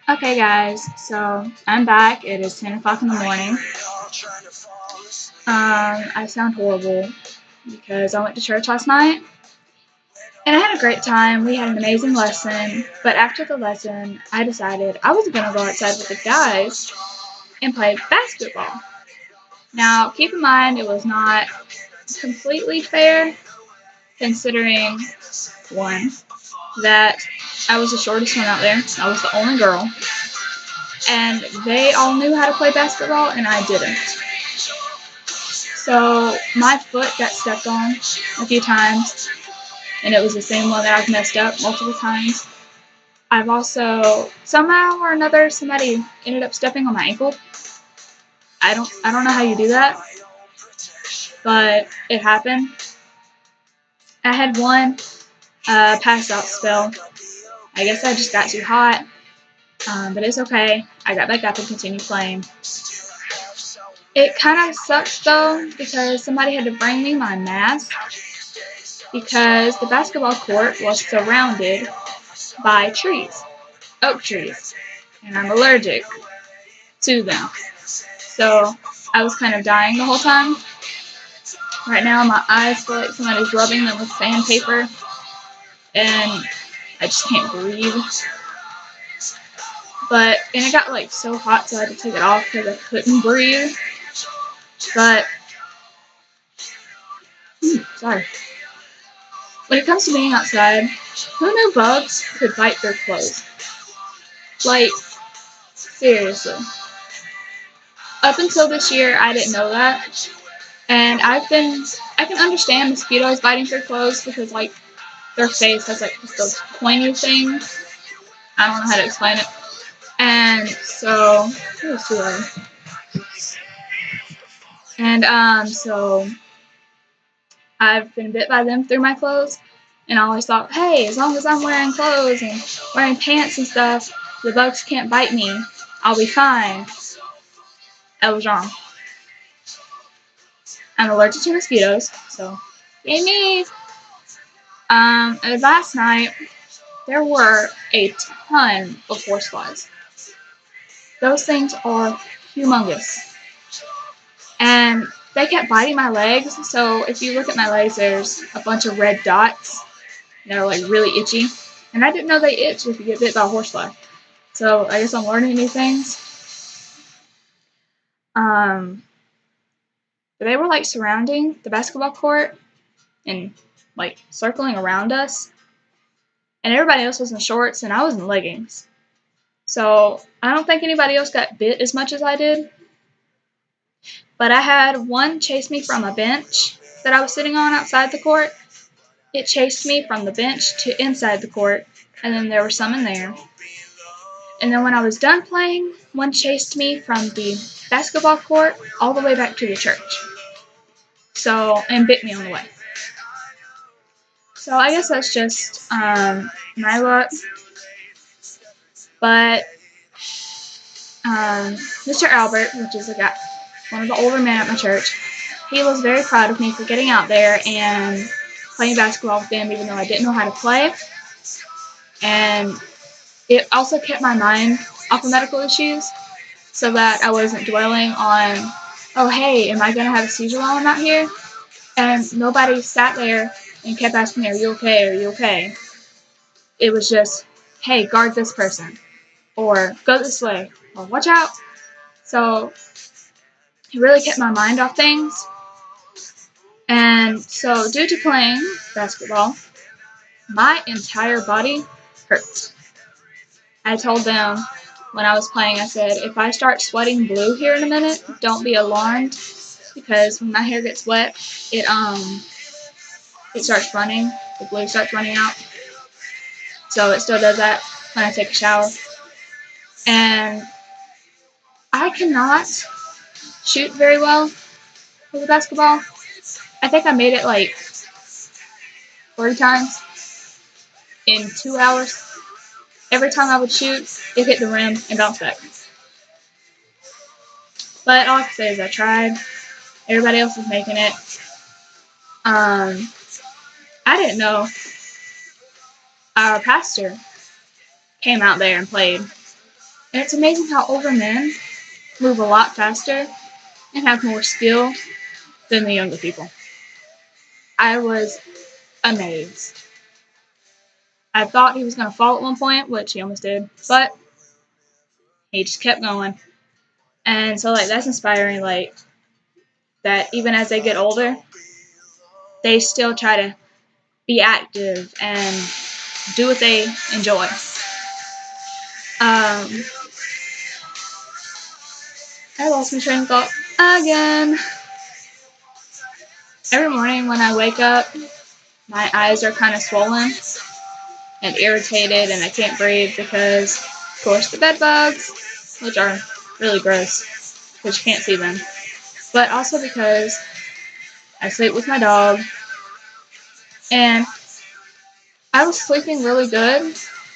Okay guys, so I'm back. It is 10 o'clock in the morning. I sound horrible because I went to church last night and I had a great time. We had an amazing lesson, but after the lesson, I decided I was going to go outside with the guys and play basketball. Now, keep in mind, it was not completely fair considering, one, that I was the shortest one out there. I was the only girl. And they all knew how to play basketball, and I didn't. So my foot got stepped on a few times, and it was the same one that I've messed up multiple times. I've also, somehow or another, somebody ended up stepping on my ankle. I don't know how you do that, but it happened. I had one pass out spell. I guess I just got too hot, but it's okay. I got back up and continued playing. It kind of sucked though because somebody had to bring me my mask because the basketball court was surrounded by trees, oak trees, and I'm allergic to them. So I was kind of dying the whole time. Right now my eyes feel like somebody's rubbing them with sandpaper and I just can't breathe. And it got like so hot so I had to take it off because I couldn't breathe. But, sorry. When it comes to being outside, who knew bugs could bite their clothes? Like, seriously. Up until this year, I didn't know that. And I can understand mosquitoes biting their clothes because, like, their face has, like, those pointy things. I don't know how to explain it. And so, so I've been bit by them through my clothes, and I always thought, hey, as long as I'm wearing clothes and wearing pants and stuff, the bugs can't bite me. I'll be fine. I was wrong. I'm allergic to mosquitoes, so yay me! And last night, there were a ton of horseflies. Those things are humongous. And they kept biting my legs, so if you look at my legs, there's a bunch of red dots. They're like really itchy. And I didn't know they itch if you get bit by a horsefly. So I guess I'm learning new things. They were like surrounding the basketball court and like circling around us. And everybody else was in shorts and I was in leggings. So I don't think anybody else got bit as much as I did. But I had one chase me from a bench that I was sitting on outside the court. It chased me from the bench to inside the court, and then there were some in there. And then when I was done playing, one chased me from the basketball court all the way back to the church. And bit me on the way. So I guess that's just my luck. But Mr. Albert, which is one of the older men at my church, he was very proud of me for getting out there and playing basketball with them, even though I didn't know how to play. And it also kept my mind off of medical issues so that I wasn't dwelling on, oh, hey, am I going to have a seizure while I'm out here? And nobody sat there and kept asking me, are you okay? Are you okay? It was just, hey, guard this person, or go this way, or watch out. So it really kept my mind off things. And so due to playing basketball, my entire body hurts. I told them when I was playing, I said, if I start sweating blue here in a minute, don't be alarmed, because when my hair gets wet, it starts running. The blue starts running out. So it still does that when I take a shower. And I cannot shoot very well with a basketball. I think I made it like 40 times in 2 hours. Every time I would shoot, it hit the rim and bounced back. But all I can say is I tried. Everybody else was making it. I didn't know our pastor came out there and played. And it's amazing how older men move a lot faster and have more skill than the younger people. I was amazed. I thought he was going to fall at one point, which he almost did, but he just kept going. And so, like, that's inspiring, like, that even as they get older, they still try to be active and do what they enjoy. I lost my train of thought again. Every morning when I wake up, my eyes are kind of swollen and irritated, and I can't breathe because, of course, the bed bugs, which are really gross, because you can't see them. But also because I sleep with my dog, and I was sleeping really good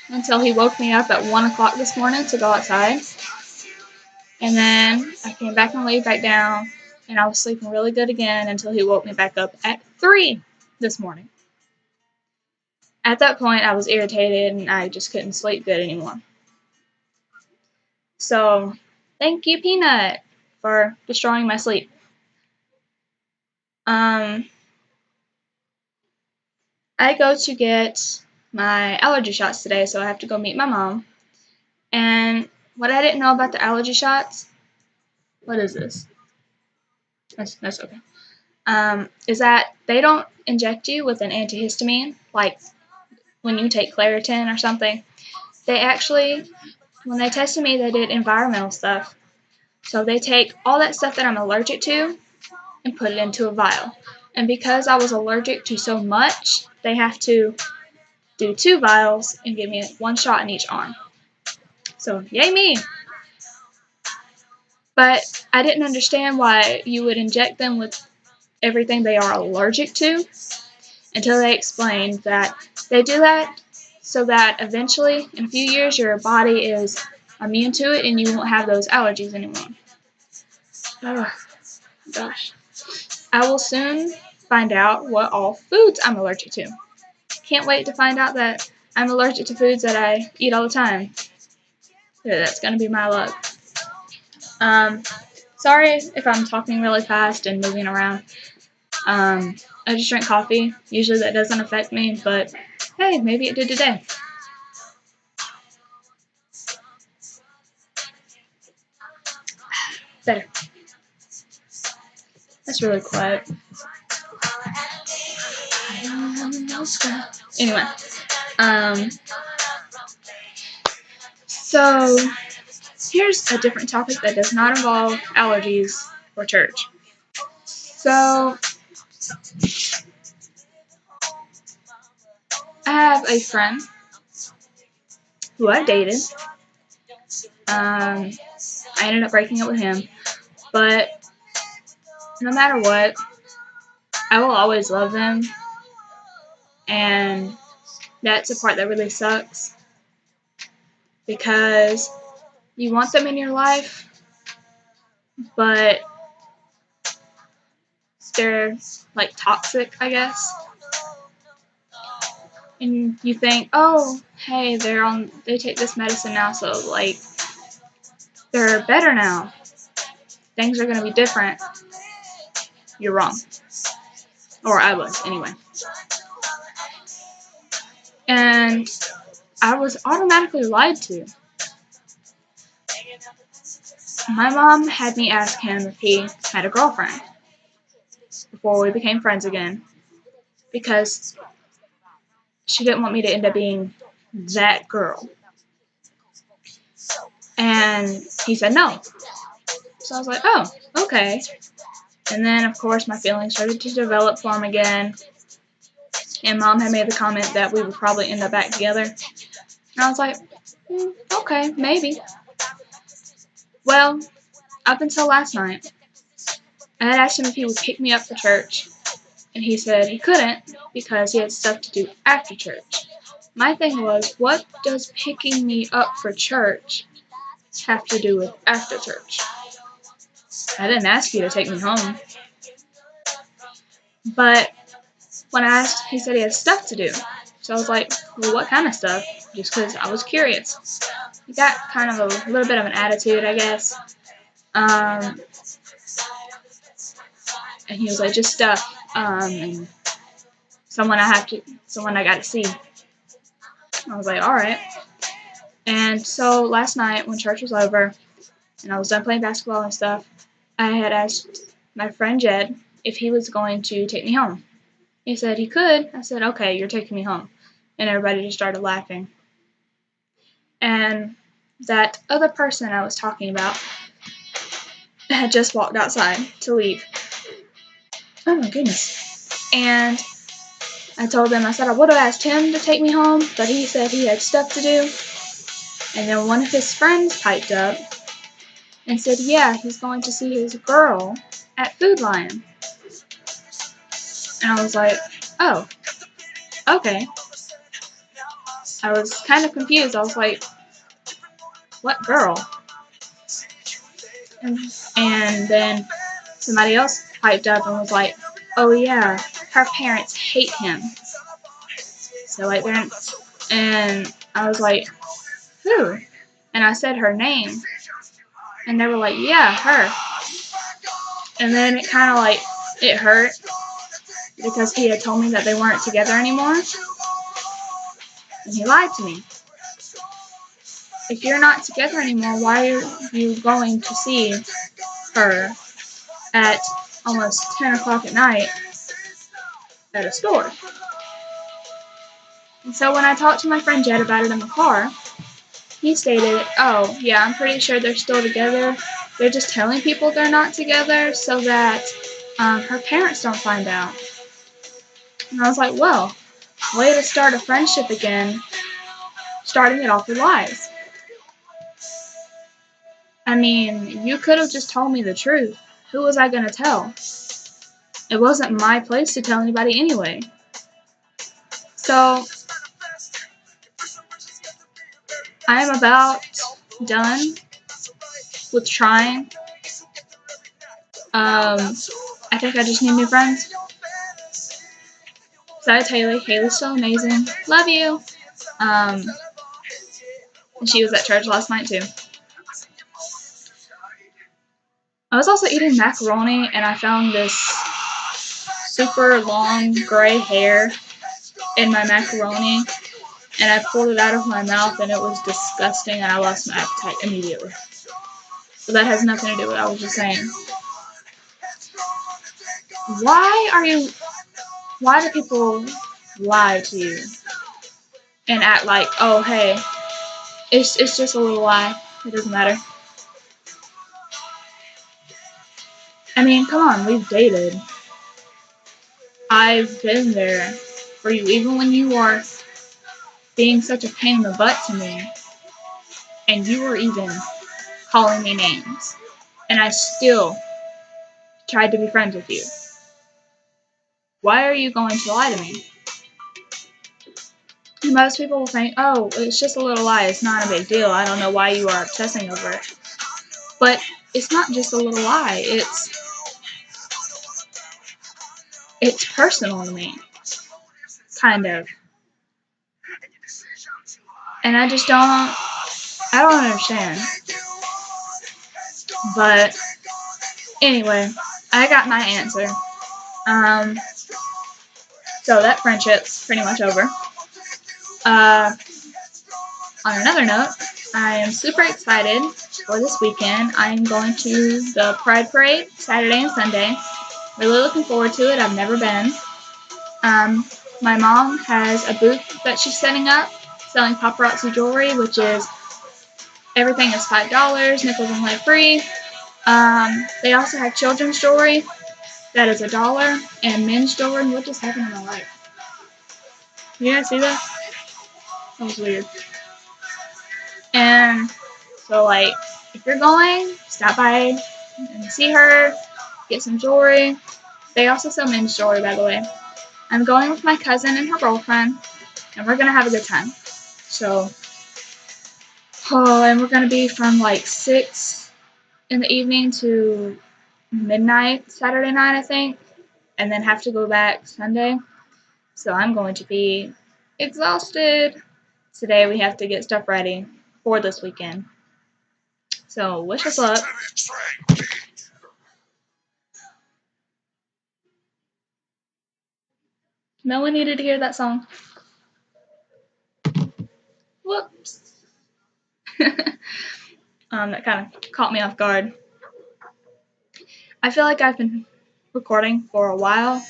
until he woke me up at 1 o'clock this morning to go outside. And then I came back and laid back down, and I was sleeping really good again until he woke me back up at 3 this morning. At that point, I was irritated, and I just couldn't sleep good anymore. So, thank you, Peanut, for destroying my sleep. I go to get my allergy shots today, so I have to go meet my mom. And what I didn't know about the allergy shots, what is this? That's okay. Is that they don't inject you with an antihistamine, like when you take Claritin or something. They actually, when they tested me, they did environmental stuff. So they take all that stuff that I'm allergic to and put it into a vial. And because I was allergic to so much, they have to do 2 vials and give me 1 shot in each arm. So, yay me! But I didn't understand why you would inject them with everything they are allergic to until they explained that they do that so that eventually, in a few years, your body is immune to it and you won't have those allergies anymore. Oh, gosh. I will soon find out what all foods I'm allergic to. Can't wait to find out that I'm allergic to foods that I eat all the time. Yeah, that's going to be my luck. Sorry if I'm talking really fast and moving around. I just drink coffee. Usually that doesn't affect me, but hey, maybe it did today. Better. That's really quiet. Anyway, so here's a different topic that does not involve allergies or church. So I have a friend who I dated. I ended up breaking up with him, but no matter what, I will always love them, and that's the part that really sucks, because you want them in your life, but they're like toxic, I guess. And you think, oh, hey, they take this medicine now, so like they're better now. Things are gonna be different. You're wrong. Or I was, anyway. And I was automatically lied to. My mom had me ask him if he had a girlfriend before we became friends again, because she didn't want me to end up being that girl. And he said no. So I was like, oh, okay. And then, of course, my feelings started to develop for him again. And Mom had made the comment that we would probably end up back together. And I was like, okay, maybe. Well, up until last night, I had asked him if he would pick me up for church. And he said he couldn't because he had stuff to do after church. My thing was, what does picking me up for church have to do with after church? I didn't ask you to take me home. But when I asked, he said he had stuff to do. So I was like, well, what kind of stuff? Just because I was curious. He got kind of a little bit of an attitude, I guess. And he was like, just stuff. And someone I got to see. I was like, alright. And so last night when church was over and I was done playing basketball and stuff, I had asked my friend Jed if he was going to take me home. He said he could. I said, okay, you're taking me home. And everybody just started laughing. And that other person I was talking about had just walked outside to leave. Oh my goodness. And I told him, I said I would have asked him to take me home, but he said he had stuff to do. And then one of his friends piped up and said, yeah, he's going to see his girl at Food Lion. And I was like, oh, okay. I was kind of confused. I was like, what girl? And then somebody else piped up and was like, oh yeah, her parents hate him. So like, and I was like, who? And I said her name. And they were like, yeah, her. And then it kind of like, it hurt because he had told me that they weren't together anymore. And he lied to me. If you're not together anymore, why are you going to see her at almost 10 o'clock at night at a store? And so when I talked to my friend Jed about it in the car, he stated, oh, yeah, I'm pretty sure they're still together. They're just telling people they're not together so that her parents don't find out. And I was like, well, way to start a friendship again, starting it off with lies. I mean, you could have just told me the truth. Who was I going to tell? It wasn't my place to tell anybody anyway. So, I am about done with trying. I think I just need new friends. Besides Haley. Haley's still amazing. Love you. And she was at church last night too. I was also eating macaroni and I found this super long gray hair in my macaroni and I pulled it out of my mouth and it was disgusting and I lost my appetite immediately. But that has nothing to do with what I was just saying. Why do people lie to you and act like, oh hey, it's just a little lie, it doesn't matter. I mean, come on, we've dated. I've been there for you, even when you are being such a pain in the butt to me, and you were even calling me names, and I still tried to be friends with you. Why are you going to lie to me? Most people will think, oh, it's just a little lie, it's not a big deal, I don't know why you are obsessing over it. But it's not just a little lie, it's personal to me. Kind of. And I don't understand. But anyway, I got my answer. So that friendship's pretty much over. On another note, I am super excited for this weekend. I am going to the Pride Parade Saturday and Sunday. Really looking forward to it. I've never been. My mom has a booth that she's setting up selling paparazzi jewelry, which is everything is $5, nickels and lead free. They also have children's jewelry that is $1, and men's jewelry. What just happened in my life? You guys see that? That was weird. And so, like, if you're going, stop by and see her, get some jewelry. They also sell men's jewelry, by the way. I'm going with my cousin and her girlfriend, and we're going to have a good time. So, and we're going to be from like 6 in the evening to midnight Saturday night, I think, and then have to go back Sunday. So I'm going to be exhausted. Today we have to get stuff ready for this weekend. So wish us luck. No one needed to hear that song. Whoops. That kind of caught me off guard. I feel like I've been recording for a while,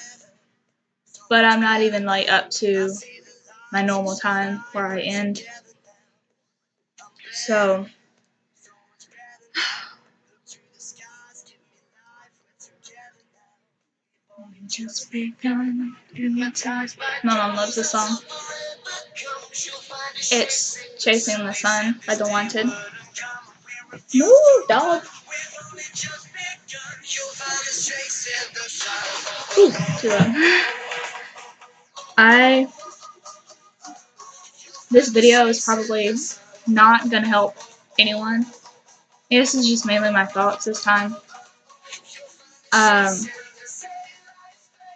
but I'm not even like up to my normal time where I end. So just begun. My mom loves this song. It's Chasing the Sun by The Wanted. No, dog. Ooh, too loud. This video is probably not gonna help anyone. This is just mainly my thoughts this time.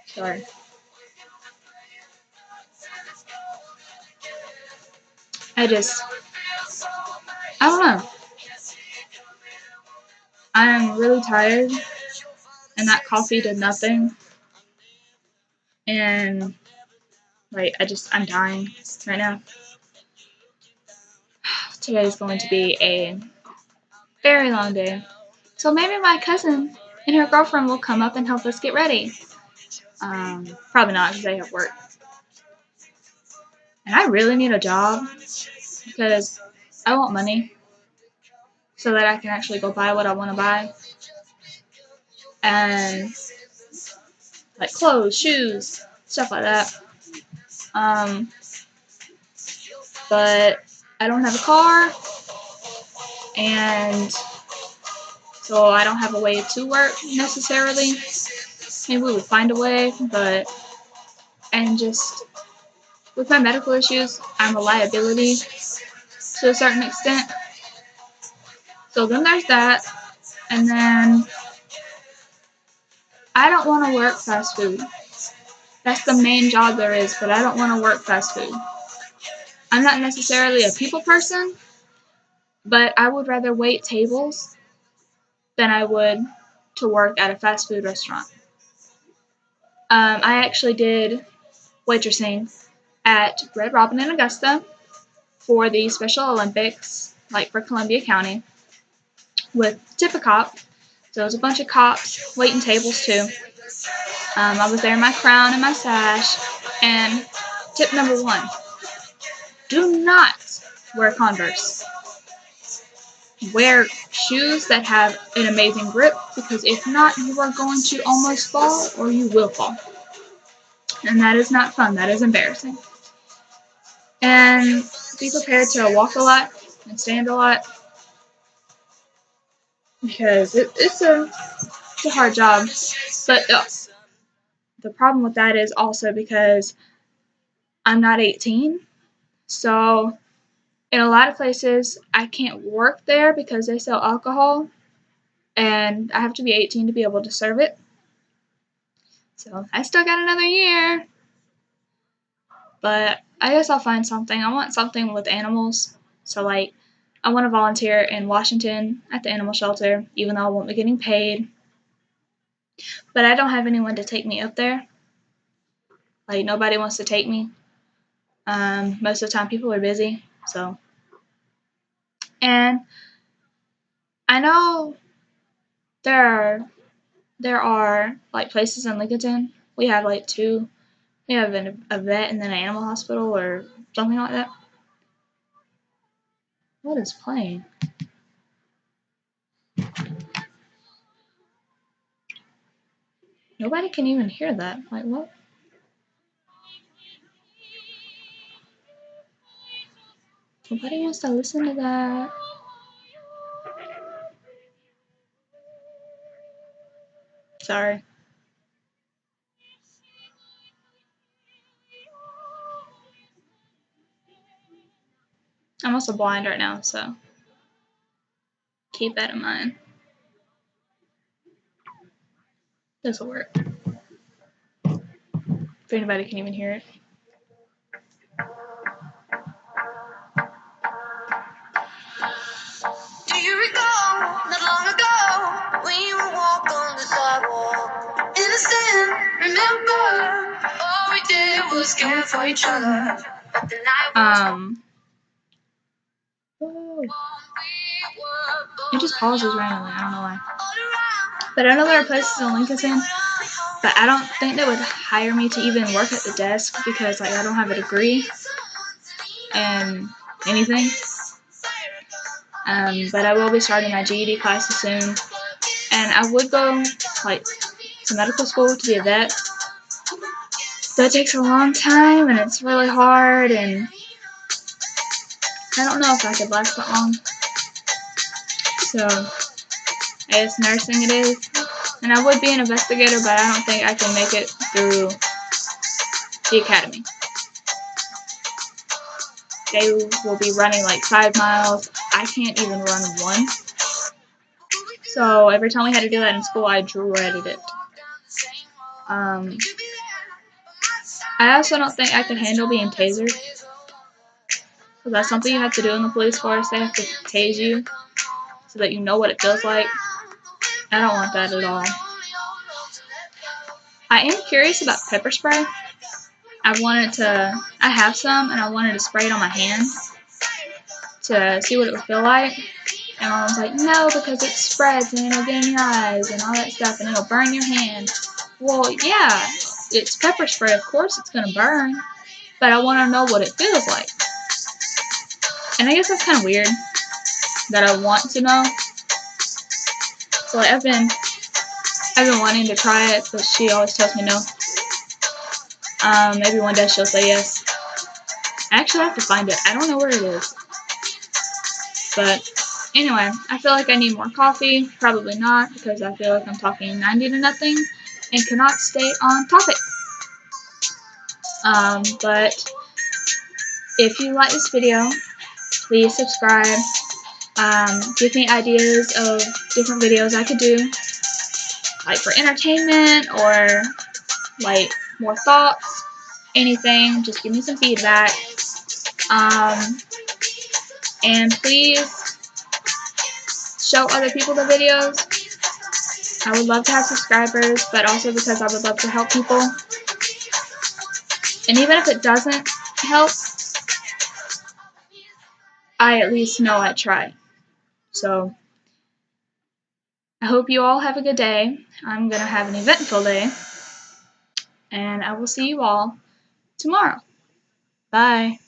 Sorry. I don't know. I'm really tired, and that coffee did nothing. And like, I'm dying right now. Today is going to be a very long day. So maybe my cousin and her girlfriend will come up and help us get ready. Probably not because they have work. And I really need a job because I want money so that I can actually go buy what I want to buy. And like clothes, shoes, stuff like that. But I don't have a car, and so I don't have a way to work necessarily. Maybe we would find a way, and just with my medical issues, I'm a liability to a certain extent. So then there's that, and then I don't want to work fast food. That's the main job there is, but I don't want to work fast food. I'm not necessarily a people person, but I would rather wait tables than I would to work at a fast food restaurant. I actually did waitressing at Red Robin in Augusta for the Special Olympics, like for Columbia County, with tip a cop. So it was a bunch of cops waiting tables too. I was there in my crown and my sash. And tip number 1, do not wear Converse. Wear shoes that have an amazing grip, because if not, you are going to almost fall or you will fall. And that is not fun. That is embarrassing. And be prepared to walk a lot and stand a lot, because it's a hard job. But the problem with that is also because I'm not 18. So in a lot of places, I can't work there because they sell alcohol, and I have to be 18 to be able to serve it. So I still got another year. But I guess I'll find something. I want something with animals. So, like, I want to volunteer in Washington at the animal shelter, even though I won't be getting paid. But I don't have anyone to take me up there. Like, nobody wants to take me. Most of the time, people are busy. So, and I know there are like places in Lincoln. We have like 2. We have a vet and then an animal hospital or something like that. What is playing? Nobody can even hear that. Like, what? Nobody wants to listen to that. Sorry. I'm also blind right now, so keep that in mind. This will work. If anybody can even hear it. was good for each other. Whoa. It just pauses randomly. I don't know why. But I know there are places in Lincoln, but I don't think they would hire me to even work at the desk because like I don't have a degree and anything. But I will be starting my GED classes soon, and I would go like to medical school to be a vet. But it takes a long time and it's really hard, and I don't know if I could last that long. So I guess nursing it is. And I would be an investigator, but I don't think I can make it through the academy. They will be running like 5 miles. I can't even run 1. So every time we had to do that in school, I dreaded it. I also don't think I could handle being tasered. So that's something you have to do in the police force. They have to tase you so that you know what it feels like. I don't want that at all. I am curious about pepper spray. I have some, and I wanted to spray it on my hand to see what it would feel like. And Mom was like, no, because it spreads and it'll get in your eyes and all that stuff and it'll burn your hand. Well, yeah, it's pepper spray. Of course it's going to burn, but I want to know what it feels like. And I guess that's kind of weird that I want to know. So like, I've been wanting to try it, but she always tells me no. Maybe one day she'll say yes. I actually have to find it. I don't know where it is. But anyway, I feel like I need more coffee. Probably not, because I feel like I'm talking 90 to nothing and cannot stay on topic. But if you like this video, please subscribe. Give me ideas of different videos I could do, like for entertainment or like more thoughts, anything. Just give me some feedback. And please show other people the videos. I would love to have subscribers, but also because I would love to help people. And even if it doesn't help, I at least know I tried. So I hope you all have a good day. I'm going to have an eventful day. And I will see you all tomorrow. Bye.